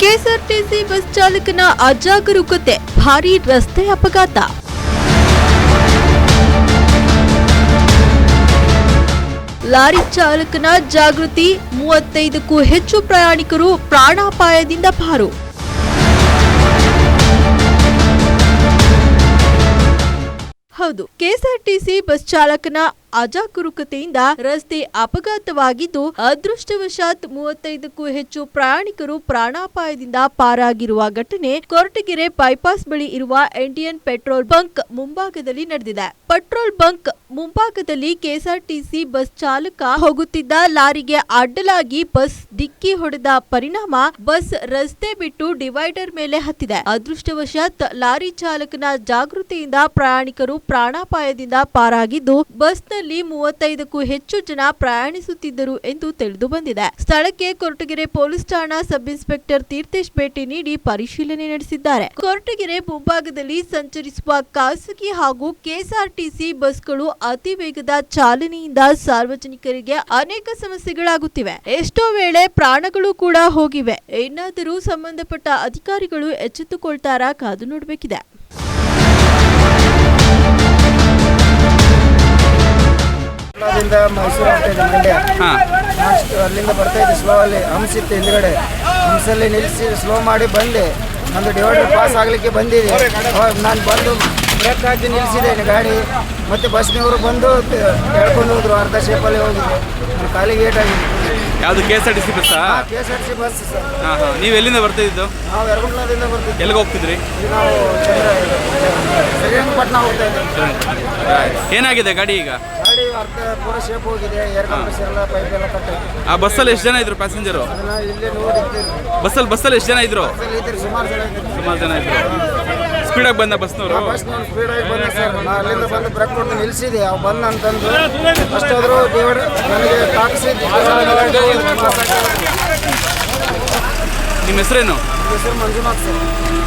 KSRTC bus ಚಾಲಕನ ಅಜಾಗರೂಕತೆ, ಭಾರೀ ರಸ್ತೆ ಅಪಘಾತ. ಲಾರಿ ಚಾಲಕನ ಜಾಗೃತಿ, 35ಕ್ಕೂ ಹೆಚ್ಚು ಪ್ರಯಾಣಿಕರು ಪ್ರಾಣಾಪಾಯದಿಂದ ಪಾರು. ಹೌದು, ಕೆಎಸ್ಆರ್ಟಿಸಿ ಬಸ್ ಚಾಲಕನ ಅಜಾಗರೂಕತೆಯಿಂದ ರಸ್ತೆ ಅಪಘಾತವಾಗಿದ್ದು, ಅದೃಷ್ಟವಶಾತ್ 35ಕ್ಕೂ ಹೆಚ್ಚು ಪ್ರಯಾಣಿಕರು ಪ್ರಾಣಾಪಾಯದಿಂದ ಪಾರಾಗಿರುವ ಘಟನೆ ಕೊರಟಗೆರೆ ಬೈಪಾಸ್ ಬಳಿ ಇರುವ ಇಂಡಿಯನ್ ಪೆಟ್ರೋಲ್ ಬಂಕ್ ಮುಂಭಾಗದಲ್ಲಿ ನಡೆದಿದೆ. ಪೆಟ್ರೋಲ್ ಬಂಕ್ ಮುಂಭಾಗದಲ್ಲಿ ಕೆಎಸ್ಆರ್ಟಿಸಿ ಬಸ್ ಚಾಲಕ ಹೋಗುತ್ತಿದ್ದ ಲಾರಿಗೆ ಅಡ್ಡಲಾಗಿ ಬಸ್ ಡಿಕ್ಕಿ ಹೊಡೆದ ಪರಿಣಾಮ ಬಸ್ ರಸ್ತೆ ಬಿಟ್ಟು ಡಿವೈಡರ್ ಮೇಲೆ ಹತ್ತಿದೆ. ಅದೃಷ್ಟವಶಾತ್ ಲಾರಿ ಚಾಲಕನ ಜಾಗೃತಿಯಿಂದ ಪ್ರಯಾಣಿಕರು ಪ್ರಾಣಾಪಾಯದಿಂದ ಪಾರಾಗಿದ್ದು, ಬಸ್ನಲ್ಲಿ 35ಕ್ಕೂ ಹೆಚ್ಚು ಜನ ಪ್ರಯಾಣಿಸುತ್ತಿದ್ದರು ಎಂದು ತಿಳಿದು ಬಂದಿದೆ. ಸ್ಥಳಕ್ಕೆ ಕೊರಟಗೆರೆ ಪೊಲೀಸ್ ಠಾಣಾ ಸಬ್ ಇನ್ಸ್ಪೆಕ್ಟರ್ ತೀರ್ಥೇಶ್ ಭೇಟಿ ನೀಡಿ ಪರಿಶೀಲನೆ ನಡೆಸಿದ್ದಾರೆ. ಕೊರಟಗೆರೆ ಮುಂಭಾಗದಲ್ಲಿ ಸಂಚರಿಸುವ ಖಾಸಗಿ ಹಾಗೂ ಕೆಎಸ್ಆರ್ಟಿಸಿ ಬಸ್ಗಳು ಅತಿ ವೇಗದ ಚಾಲನೆಯಿಂದ ಸಾರ್ವಜನಿಕರಿಗೆ ಅನೇಕ ಸಮಸ್ಯೆಗಳಾಗುತ್ತಿವೆ. ಎಷ್ಟೋ ವೇಳೆ ಪ್ರಾಣಗಳು ಕೂಡ ಹೋಗಿವೆ. ಇನ್ನಾದರೂ ಸಂಬಂಧಪಟ್ಟ ಅಧಿಕಾರಿಗಳು ಎಚ್ಚೆತ್ತುಕೊಳ್ತಾರಾ ಕಾದು ನೋಡಬೇಕಿದೆ. ಮೈಸೂರು ಆಗ್ತಾ ಇದೆ, ಮಂಡ್ಯ ಅಲ್ಲಿಂದ ಬರ್ತಾ ಇದ್ದೆ. ಸ್ಲೋ ಅಲ್ಲಿ ಹಂಸ್ ಇತ್ತು ಹಿಂದ್ಗಡೆ, ಹಂಸಲ್ಲಿ ನಿಲ್ಲಿಸಿ ಸ್ಲೋ ಮಾಡಿ ಬಂದೆ. ನಂದು ಡಿವೈಡರ್ ಪಾಸ್ ಆಗಲಿಕ್ಕೆ ಬಂದಿದೆ. ನಾನು ಬಂದು ಬ್ರೇಕ್ ಹಾಕಿ ನಿಲ್ಲಿಸಿದ್ದೇನೆ ಗಾಡಿ. ಮತ್ತೆ ಬಸ್ನವರು ಬಂದು ಹೇಳ್ಕೊಂಡು ಹೋದ್ರು, ಅರ್ಧ ಶೇಪಲ್ಲಿ ಹೋಗಿದೆ. ನನ್ನ ಕಾಲಿಗೆ ಏಟಾಗಿದೆ. ಯಾವುದು KSRTC bus? KSRTC bus sir. ನೀವು ಎಲ್ಲಿಂದ ಬರ್ತಿದ್ದು? ನಾವು ಯರಗುಂಟದಿಂದ ಬರ್ತಿದ್ವಿ. ಎಲ್ಲಿಗೆ ಹೋಗ್ತಿದ್ರಿ? ನಾವು ಶ್ರೀರಂಗಪಟ್ಟಣ ಹೋಗ್ತಾ ಇದ್ದೀವಿ. ಏನಾಗಿದೆ ಗಾಡಿ ಈಗ? ಗಾಡಿ ಅರ್ಧ ಪೂರ ಶೇಪ್ ಹೋಗಿದೆ. ಏರ್ ಕಂಪ್ರೆಸರ್ ಎಲ್ಲ ಪೈಪ್ ಎಲ್ಲ ಕಟ್ಟಾಗಿದೆ. ಆ ಬಸ್ಸಲ್ಲಿ ಎಷ್ಟು ಜನ ಇದ್ರು ಪ್ಯಾಸೆಂಜರು? ಅದನ್ನ ಇಲ್ಲೇ ನೋಡಿದ್ದೀವಿ. ಬಸ್ಸಲ್ಲಿ ಎಷ್ಟು ಜನ ಇದ್ರು? ಸುಮಾರು ಜನ ಇದ್ರು. ಸ್ಪೀಡಾಗಿ ಬಂದ ಬಸ್ನವರು? ಬಸ್ನವ್ರು ಸ್ಪೀಡಾಗಿ ಬಂದ ಸರ್. ನಾನು ಅಲ್ಲಿಂದ ಬಂದು ಬ್ರೇಕ್ ಕೊಟ್ಟು ನಿಲ್ಲಿಸಿದೆ. ಅವು ಬಂದ ಅಂತಂದು ಅಷ್ಟಾದರೂ ನನಗೆ ತಾಕಿಸಿದ್ದು. ನಿಮ್ಮ ಹೆಸರೇನು? ಹೆಸರು ಮಂಜುನಾಥ್ ಸರ್.